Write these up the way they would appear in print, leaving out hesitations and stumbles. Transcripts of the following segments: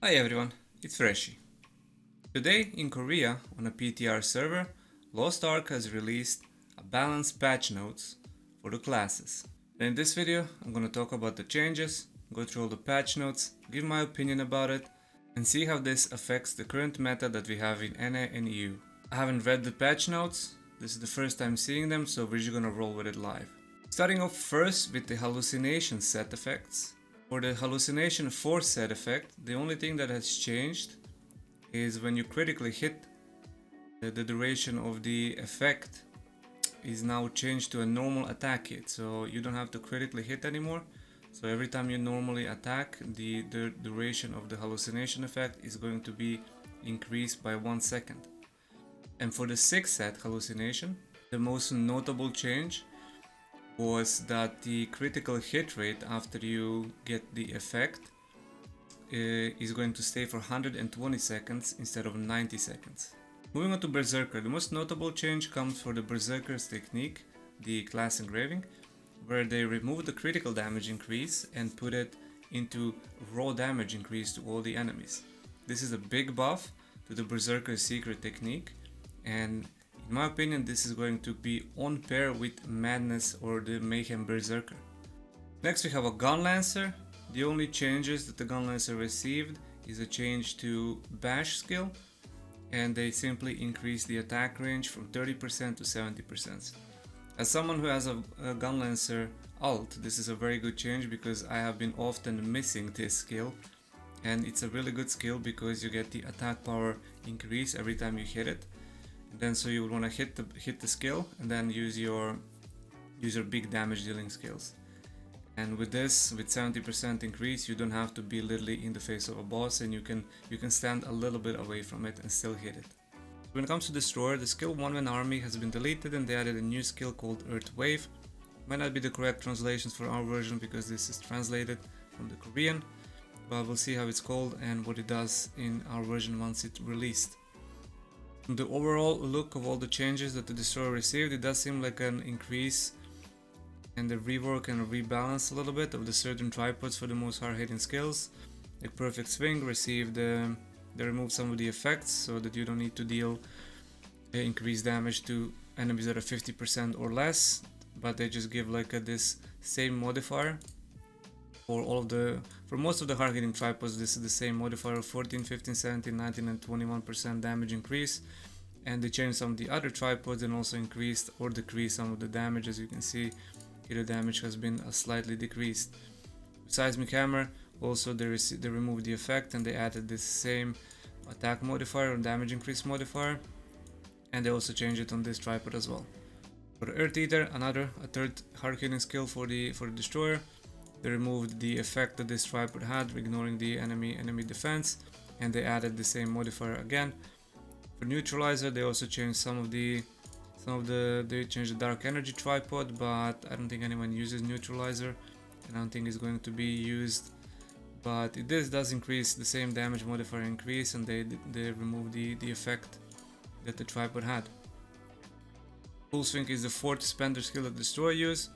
Hi everyone, it's Freshie. Today in Korea on a PTR server, Lost Ark has released a balanced patch notes for the classes. And in this video I'm going to talk about the changes, go through all the patch notes, give my opinion about it, and see how this affects the current meta that we have in NA and EU. I haven't read the patch notes, this is the first time seeing them, so we're just gonna roll with it live. Starting off first with the hallucination set effects. For the hallucination 4 set effect, the only thing that has changed is when you critically hit, the duration of the effect is now changed to a normal attack hit, so you don't have to critically hit anymore. So every time you normally attack, the duration of the hallucination effect is going to be increased by 1 second. And for the 6th set hallucination, the most notable change was that the critical hit rate after you get the effect is going to stay for 120 seconds instead of 90 seconds. Moving on to Berserker, the most notable change comes for the Berserker's technique, the class engraving, where they remove the critical damage increase and put it into raw damage increase to all the enemies. This is a big buff to the Berserker's secret technique, and in my opinion, this is going to be on pair with Madness or the Mayhem Berserker. Next we have a GUNLANCER. The only changes that the GUNLANCER received is a change to bash skill, and they simply increase the attack range from 30% to 70%. As someone who has a GUNLANCER alt, this is a very good change because I have been often missing this skill, and it's a really good skill because you get the attack power increase every time you hit it. And then so you would want to hit the skill and then use your big damage dealing skills. And with this, with 70% increase, you don't have to be literally in the face of a boss, and you can stand a little bit away from it and still hit it. When it comes to Destroyer, the skill One Man Army has been deleted and they added a new skill called Earth Wave. Might not be the correct translations for our version because this is translated from the Korean, but we'll see how it's called and what it does in our version once it's released. From the overall look of all the changes that the Destroyer received, it does seem like an increase and a rework and a rebalance a little bit of the certain tripods for the most hard-hitting skills. Like Perfect Swing received, they removed some of the effects so that you don't need to deal increased damage to enemies that are 50% or less, but they just give like this same modifier for most of the hard-hitting tripods. This is the same modifier of 14, 15, 17, 19 and 21% damage increase, and they changed some of the other tripods and also increased or decreased some of the damage. As you can see here, the damage has been slightly decreased. Seismic Hammer, also they removed the effect and they added this same attack modifier or damage increase modifier, and they also changed it on this tripod as well. For the Earth Eater, a third hard-hitting skill for the Destroyer, they removed the effect that this tripod had, ignoring the enemy defense, and they added the same modifier again. For Neutralizer, they also changed they changed the Dark Energy tripod, but I don't think anyone uses Neutralizer, and I don't think it's going to be used. But this does increase the same damage modifier increase, and they removed the effect that the tripod had. Full Swing is the fourth spender skill that the Destroyer use,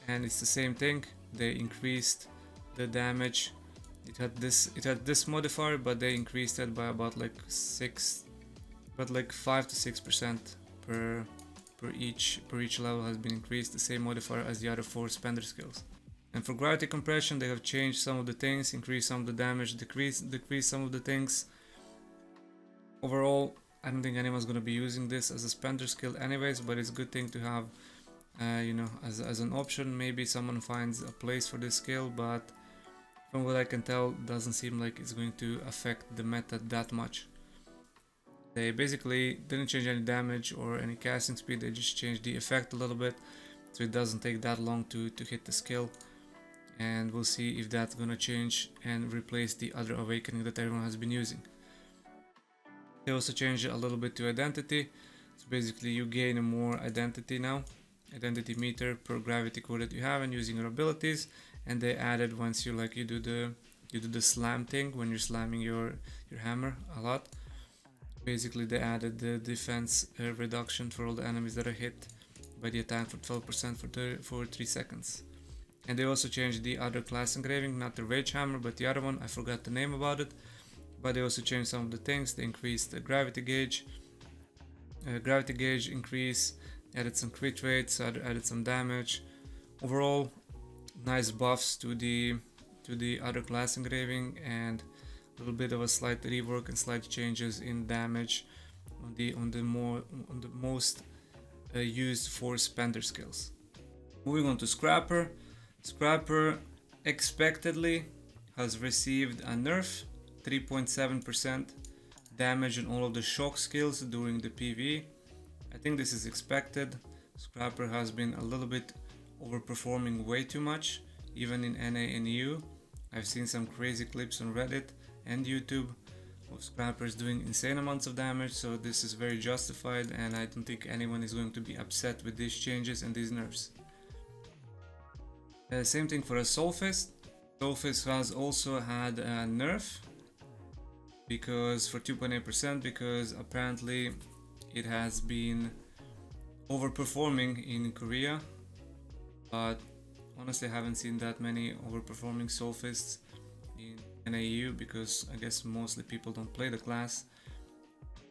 and it's the same thing. They increased the damage. It had this modifier, but they increased it by about like 5 to 6% per each level has been increased, the same modifier as the other 4 spender skills. And for Gravity Compression, they have changed some of the things, increased some of the damage, decreased some of the things. Overall, I don't think anyone's going to be using this as a spender skill anyways, but it's a good thing to have as an option. Maybe someone finds a place for this skill, but from what I can tell, it doesn't seem like it's going to affect the meta that much. They basically didn't change any damage or any casting speed, they just changed the effect a little bit, so it doesn't take that long to hit the skill, and we'll see if that's gonna change and replace the other awakening that everyone has been using. They also changed a little bit to identity, so basically you gain more identity now, identity meter per gravity core that you have and using your abilities, and they added once you do the slam thing when you're slamming your hammer a lot. Basically they added the defense reduction for all the enemies that are hit by the attack for 12% for 3 seconds. And they also changed the other class engraving, not the Rage Hammer but the other one, I forgot the name about it. but they also changed some of the things. They increased the gravity gauge increase, added some crit rates, added some damage. Overall, nice buffs to the other class engraving, and a little bit of a slight rework and slight changes in damage on the most used for spender skills. Moving on to Scrapper. Scrapper expectedly has received a nerf, 3.7% damage on all of the shock skills during the PvE. I think this is expected. Scrapper has been a little bit overperforming way too much, even in NA and EU. I've seen some crazy clips on Reddit and YouTube of Scrappers doing insane amounts of damage, so this is very justified, and I don't think anyone is going to be upset with these changes and these nerfs. Same thing for a SOULFIST. SOULFIST has also had a nerf because for 2.8%, because apparently it has been overperforming in Korea, but honestly I haven't seen that many overperforming SOULFISTs in NAU, because I guess mostly people don't play the class,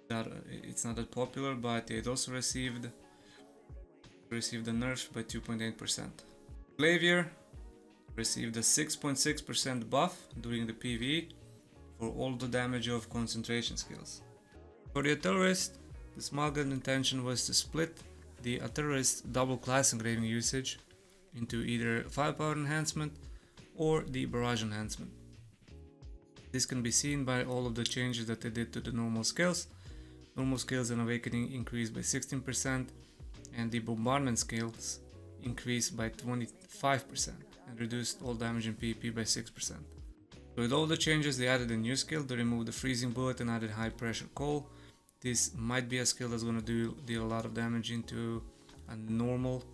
that it's not that popular. But it also received a nerf by 2.8%. GLAIVIER received a 6.6% buff during the PvE for all the damage of concentration skills. For the ARTILERRIST, the SMILEGATE intention was to split the ARTILERRIST double class engraving usage into either firepower enhancement or the barrage enhancement. This can be seen by all of the changes that they did to the normal skills. Normal skills and awakening increased by 16%, and the bombardment skills increased by 25% and reduced all damage in PvP by 6%. So with all the changes, they added a new skill. They removed the freezing bullet and added high pressure coal. This might be a skill that's going to deal a lot of damage into a normal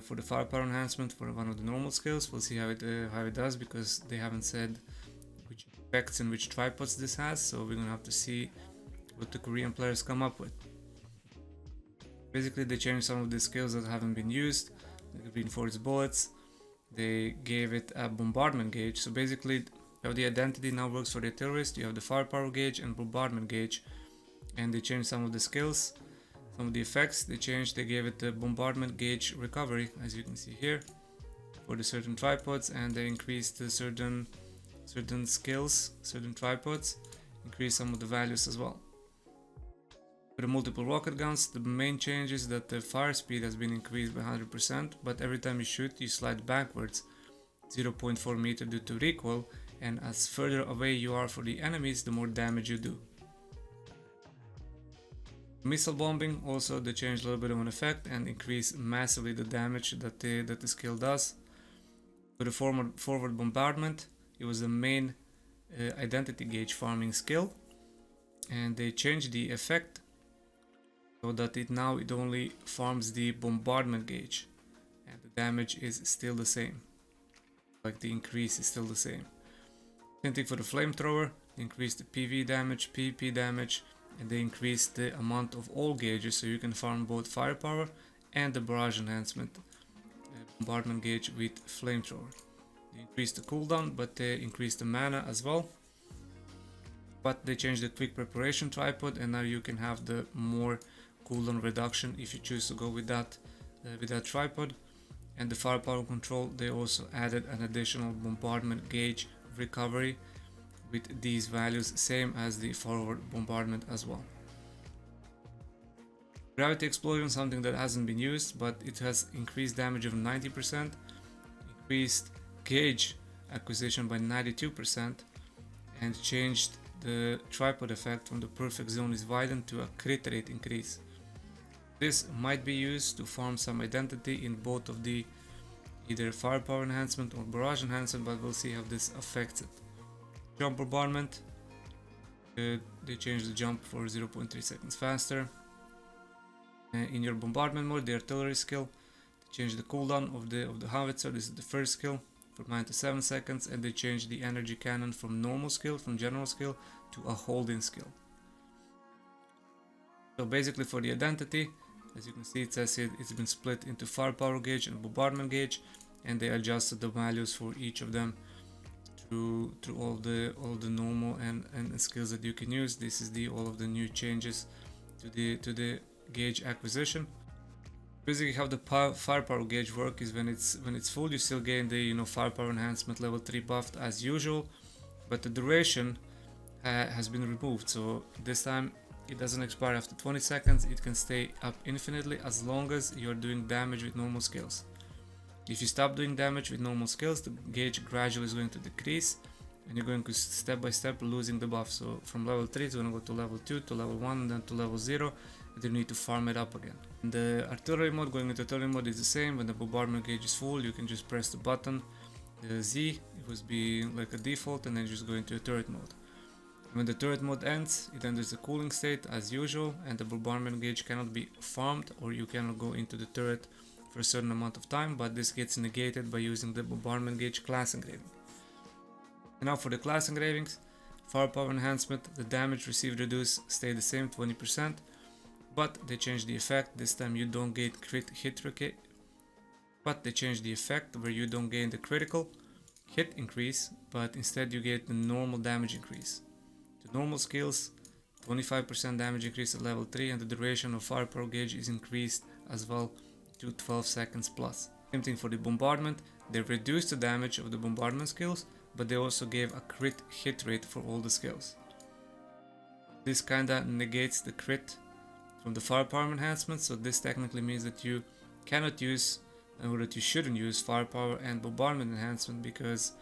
for the firepower enhancement for one of the normal skills. We'll see how it does, because they haven't said which effects and which tripods this has, so we're gonna have to see what the Korean players come up with. Basically, they changed some of the skills that haven't been used. They reinforced bullets. They gave it a bombardment gauge. So basically, you have the identity now works for the ARTILERRIST. You have the firepower gauge and bombardment gauge, and they changed some of the skills, some of the effects. They gave it the bombardment gauge recovery, as you can see here, for the certain tripods, and they increased the certain skills, certain tripods, increased some of the values as well. For the multiple rocket guns, the main change is that the fire speed has been increased by 100%, but every time you shoot, you slide backwards 0.4 meter due to recoil, and as further away you are for the enemies, the more damage you do. Missile bombing, also they changed a little bit of an effect and increased massively the damage that the skill does. For the forward bombardment, it was the main identity gauge farming skill, and they changed the effect so that it only farms the bombardment gauge, and the damage is still the same, like the increase is still the same. Same thing for the flamethrower. They increased the PV damage, PP damage, and they increased the amount of all gauges, so you can farm both firepower and the barrage enhancement bombardment gauge with flamethrower. They increased the cooldown, but they increased the mana as well. But they changed the quick preparation tripod, and now you can have the more cooldown reduction if you choose to go with that tripod. And the firepower control, they also added an additional bombardment gauge recovery with these values, same as the forward bombardment as well. Gravity explosion, something that hasn't been used, but it has increased damage of 90%, increased gauge acquisition by 92%, and changed the tripod effect from the perfect zone is widened to a crit rate increase. This might be used to farm some identity in both of the either firepower enhancement or barrage enhancement, but we'll see how this affects it. Jump bombardment, they changed the jump for 0.3 seconds faster. In your bombardment mode, the artillery skill, they changed the cooldown of the howitzer. This is the first skill, from 9 to 7 seconds, and they changed the energy cannon from normal skill, from general skill, to a holding skill. So basically for the identity, as you can see, it says here it's been split into firepower gauge and bombardment gauge, and they adjusted the values for each of them through all the normal and skills that you can use. This is all of the new changes to the gauge acquisition. Basically how the firepower gauge work is when it's full, you still gain the firepower enhancement level 3 buffed as usual, but the duration has been removed, so this time it doesn't expire after 20 seconds. It can stay up infinitely as long as you're doing damage with normal skills. If you stop doing damage with normal skills, the gauge gradually is going to decrease and you're going to step by step losing the buff. So from level 3 it's going to go to level 2 to level 1 and then to level 0, and you need to farm it up again. In the artillery mode, going into artillery mode is the same. When the bombardment gauge is full, you can just press the button, the Z, it was be like a default, and then you just go into a turret mode. When the turret mode ends, it enters the cooling state as usual, and the bombardment gauge cannot be farmed, or you cannot go into the turret for a certain amount of time, but this gets negated by using the bombardment gauge class engraving. And now for the class engravings, firepower enhancement, the damage received reduced stay the same, 20%, but they change the effect. This time you don't gain crit hit rate, but they change the effect where you don't gain the critical hit increase, but instead you get the normal damage increase. The normal skills, 25% damage increase at level 3, and the duration of firepower gauge is increased as well to 12 seconds plus. Same thing for the bombardment, they reduced the damage of the bombardment skills, but they also gave a crit hit rate for all the skills. This kinda negates the crit from the firepower enhancement, so this technically means that you cannot use, or that you shouldn't use, firepower and bombardment enhancement, because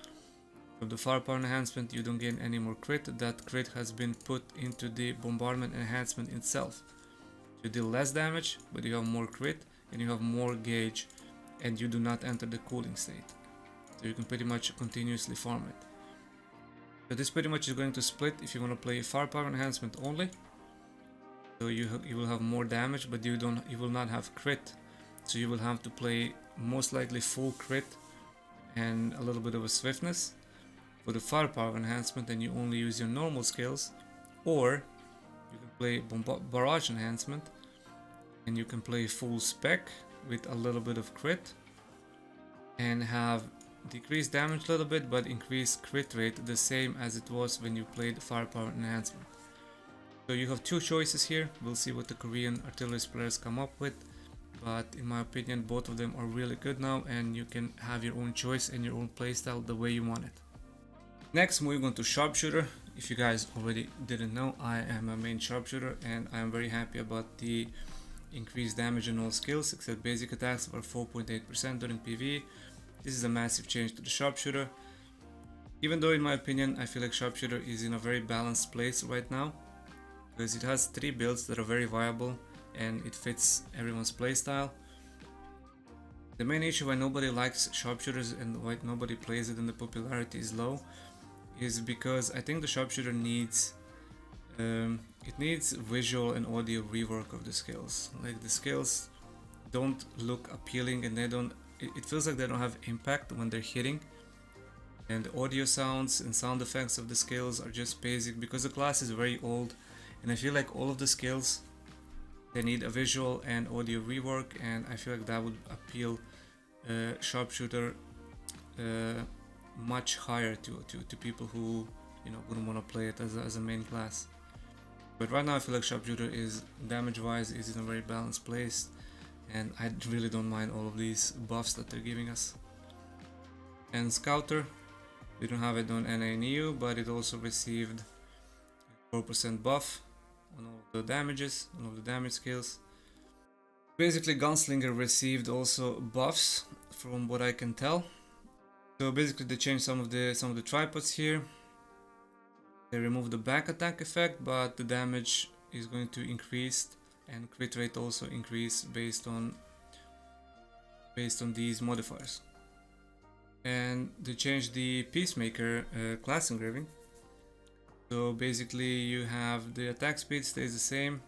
from the firepower enhancement you don't gain any more crit. That crit has been put into the bombardment enhancement itself. You deal less damage, but you have more crit and you have more gauge, and you do not enter the cooling state, so you can pretty much continuously farm it. So this pretty much is going to split if you want to play firepower enhancement only. So you will have more damage, but you will not have crit, so you will have to play most likely full crit and a little bit of a swiftness for the firepower enhancement, and you only use your normal skills, or you can play barrage enhancement and you can play full spec with a little bit of crit and have decreased damage a little bit but increased crit rate the same as it was when you played firepower enhancement. So you have two choices here. We'll see what the Korean artillerist players come up with, but in my opinion both of them are really good now, and you can have your own choice and your own playstyle the way you want it. Next, moving on to sharpshooter. If you guys already didn't know, I am a main sharpshooter and I am very happy about the increased damage in all skills except basic attacks for 4.8% during PvE. This is a massive change to the sharpshooter, even though in my opinion I feel like sharpshooter is in a very balanced place right now, because it has 3 builds that are very viable and it fits everyone's playstyle. The main issue why nobody likes sharpshooters and why nobody plays it and the popularity is low is because I think the sharpshooter needs visual and audio rework of the skills. Like, the skills don't look appealing and it feels like they don't have impact when they're hitting, and the audio sounds and sound effects of the skills are just basic because the class is very old, and I feel like all of the skills, they need a visual and audio rework, and I feel like that would appeal sharpshooter much higher to people who wouldn't want to play it as a main class. But right now I feel like sharpshooter is, damage wise, is in a very balanced place, and I really don't mind all of these buffs that they're giving us. And scouter, we don't have it on NA and EU, but it also received 4% buff on all of the damages, on all of the damage skills. Basically Gunslinger received also buffs from what I can tell. So basically they changed some of the tripods here. They removed the back attack effect, but the damage is going to increase and crit rate also increase based on these modifiers. And they changed the Peacemaker class engraving. So basically you have the attack speed stays the same,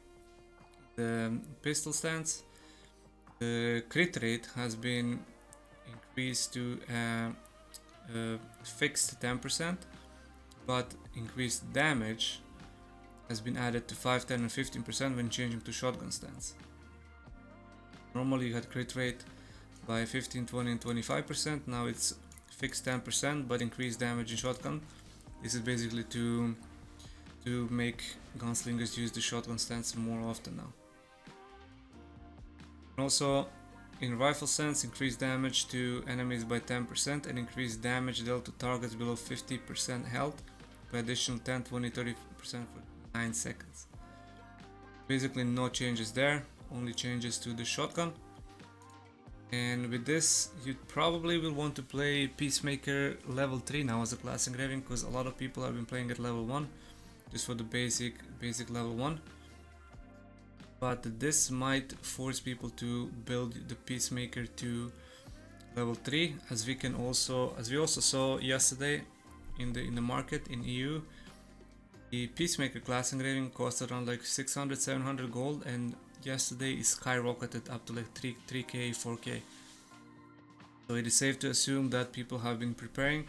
the pistol stance, the crit rate has been increased to fixed 10%, but increased damage has been added to 5, 10 and 15% when changing to shotgun stance. Normally you had crit rate by 15, 20 and 25%, now it's fixed 10% but increased damage in shotgun. This is basically to make gunslingers use the shotgun stance more often now. And also in rifle sense, increased damage to enemies by 10% and increased damage dealt to targets below 50% health by additional 10, 20, 30% for 9 seconds. Basically no changes there, only changes to the shotgun. And with this, you probably will want to play Peacemaker level 3 now as a class engraving, because a lot of people have been playing at level 1 just for the basic level 1. But this might force people to build the Peacemaker to level 3, as we also saw yesterday in the market in EU. The Peacemaker class engraving cost around like 600-700 gold, and yesterday it skyrocketed up to like 3k 4k. So it is safe to assume that people have been preparing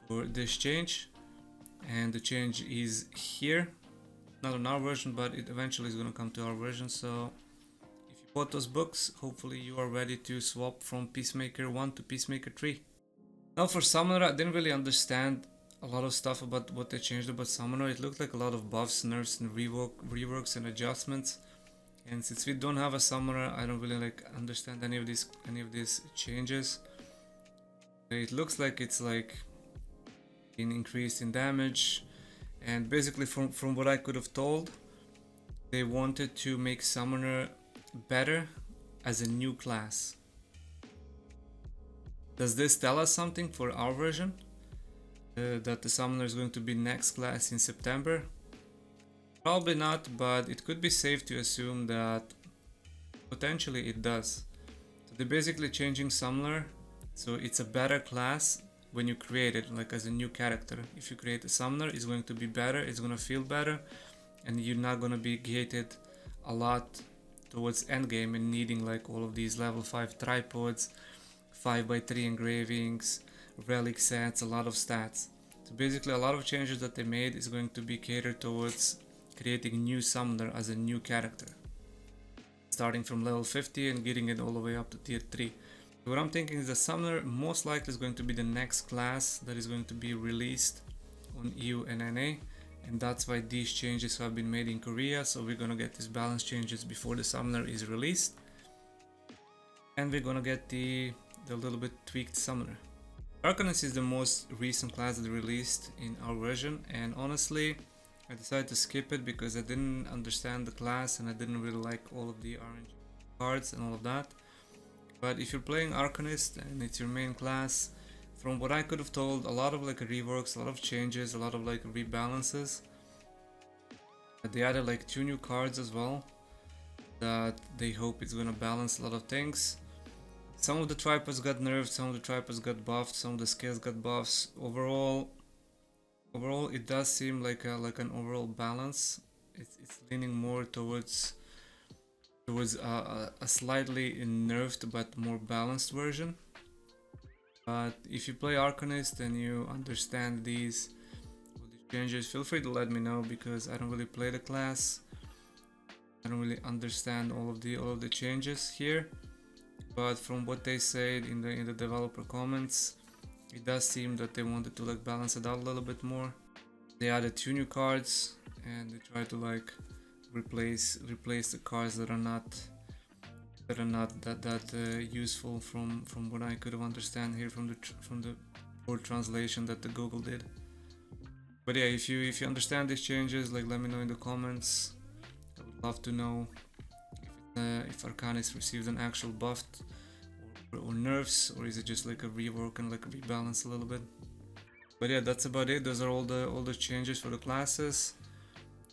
for this change, and the change is here, not on our version, but it eventually is going to come to our version. So if you bought those books, hopefully you are ready to swap from Peacemaker 1 to Peacemaker 3. Now for Summoner, I didn't really understand a lot of stuff about what they changed about Summoner. It looked like a lot of buffs, nerfs, and reworks and adjustments. And since we don't have a Summoner, I don't really like understand any of these changes. It looks like it's like an increase in damage, and basically from what I could have told, they wanted to make Summoner better as a new class. Does this tell us something for our version? That the Summoner is going to be next class in September? Probably not, but it could be safe to assume that potentially it does. So they're basically changing Summoner, so it's a better class when you create it, like as a new character. If you create a Summoner, it's going to be better, it's going to feel better, and you're not going to be gated a lot towards endgame and needing like all of these level 5 tripods, 5x3 engravings, relic sets, a lot of stats. So basically a lot of changes that they made is going to be catered towards creating new Summoner as a new character, starting from level 50 and getting it all the way up to tier 3. So what I'm thinking is that Summoner most likely is going to be the next class that is going to be released on EU and NA, and that's why these changes have been made in Korea. So we're gonna get these balance changes before the Summoner is released, and we're gonna get the little bit tweaked Summoner. Arcanist is the most recent class that they released in our version, and honestly I decided to skip it because I didn't understand the class and I didn't really like all of the RNG cards and all of that. But if you're playing Arcanist and it's your main class, from what I could have told, a lot of like reworks, a lot of changes, a lot of like rebalances. They added like 2 new cards as well that they hope it's gonna balance a lot of things. Some of the tripods got nerfed, some of the tripods got buffed, some of the scales got buffs. Overall it does seem like an overall balance. It's leaning more towards a slightly nerfed but more balanced version. But if you play Arcanist and you understand these changes, feel free to let me know, because I don't really play the class. I don't really understand all of the changes here. But from what they said in the developer comments, it does seem that they wanted to like balance it out a little bit more. They added 2 new cards and they tried to like replace the cards that are not that useful from what I could have understand here from the word translation that the Google did. But yeah, if you understand these changes, like let me know in the comments. I would love to know if Arcanist received an actual buff or nerfs, or is it just like a rework and like a rebalance a little bit. But yeah, that's about it. Those are all the changes for the classes.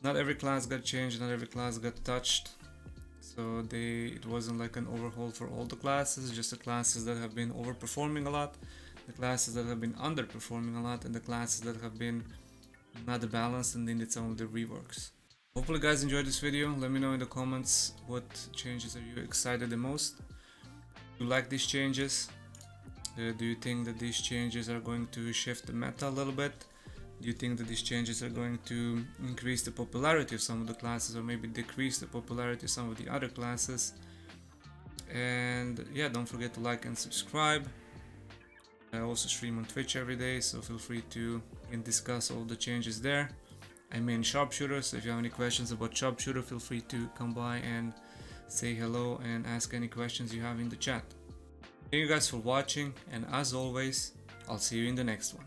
Not every class got changed, not every class got touched. So it wasn't like an overhaul for all the classes, just the classes that have been overperforming a lot, the classes that have been underperforming a lot, and the classes that have been not balanced and needed some of the reworks. Hopefully guys enjoyed this video. Let me know in the comments what changes are you excited the most. Do you like these changes? Do you think that these changes are going to shift the meta a little bit? Do you think that these changes are going to increase the popularity of some of the classes, or maybe decrease the popularity of some of the other classes? And yeah, don't forget to like and subscribe. I also stream on Twitch every day, so feel free to discuss all the changes there. I main Sharpshooter, so if you have any questions about Sharpshooter, feel free to come by and say hello and ask any questions you have in the chat. Thank you guys for watching, and as always, I'll see you in the next one.